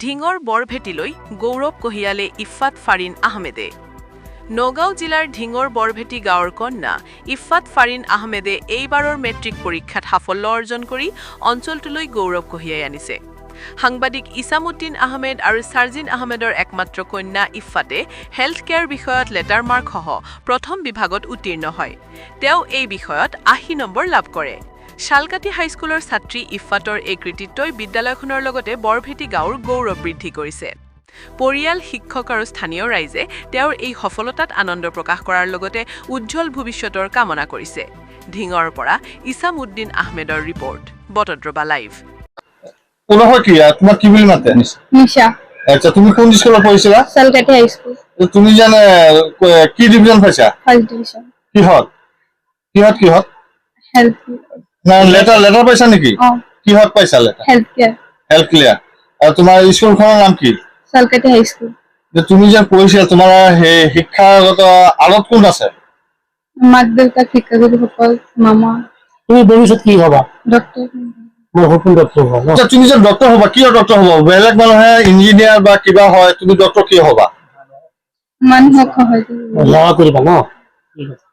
ঢিঙৰ বৰভেটিলৈ গৌৰৱ কঢ়িয়ালে ইফাত ফাৰিন আহমেদে। নগাঁও জিলাৰ ঢিঙৰ বৰভেটি গাঁৱৰ কন্যা ইফাত ফাৰিন আহমেদে এইবাৰৰ মেট্ৰিক পৰীক্ষাত সাফল্য অৰ্জন কৰি অঞ্চলটোলৈ গৌৰৱ কঢ়িয়াই আনিছে। সাংবাদিক ইছামুদ্দিন আহমেদ আৰু ছাৰ্জিন আহমেদৰ একমাত্ৰ কন্যা ইফাতে হেল্থ কেয়াৰ বিষয়ত লেটাৰ মাৰ্কসহ প্ৰথম বিভাগত উত্তীৰ্ণ হয়। তেওঁ এই বিষয়ত ৮০ নম্বৰ লাভ কৰে। শালকাটি হাইস্কুলৰ ছাত্ৰী ইফাতৰ এই কৃতিত্বই বিদ্যালয়খনৰ লগতে বৰভেটি গাঁৱৰ গৌৰৱ বৃদ্ধি কৰিছে। পৰিয়াল, শিক্ষক আৰু স্থানীয় ৰাইজে তেওঁৰ এই সফলতাত আনন্দ প্ৰকাশ কৰাৰ লগতে উজ্জ্বল ভৱিষ্যতৰ কামনা কৰিছে। ঢিঙৰ পৰা ইছামুদ্দিন আহমেদৰ ৰিপৰ্ট, বটদ্ৰৱা লাইভ। তোমার কি বলি মাতে? নিশা। আচ্ছা, তুমি কোন স্কুলে পড়িছিলা? Salkati high school. তুমি জানে কি ডিভিজন পাইছা? First division. কিহত? হেল্থ। না, লেটার পাইছা নেকি? কিহত পাইছা letter? Health care. Health clear. আর তোমার স্কুলখনৰ নাম কি? Shalkati high school. তুমি যে পঢ়িছিলা, তোমাৰ শিক্ষাগত আলত কোন আছে? মাক দেউতাক, শিক্ষাগুৰুসকল, মামা। তুমি ভৱিষ্যত কি হবা? ডক্টৰ। মই সপোন ডক্টৰ হবা। আচ্ছা, তুমি যে ডক্টৰ হবা, কিয় ডক্টৰ হবা? বেলেগ মানুহে ইঞ্জিনিয়াৰ বা কিবা হয়, তুমি ডক্টৰ কিয় হবা? মানুহক সহায় কৰিব। সেৱা কৰিবা ন? ঠিক আছে।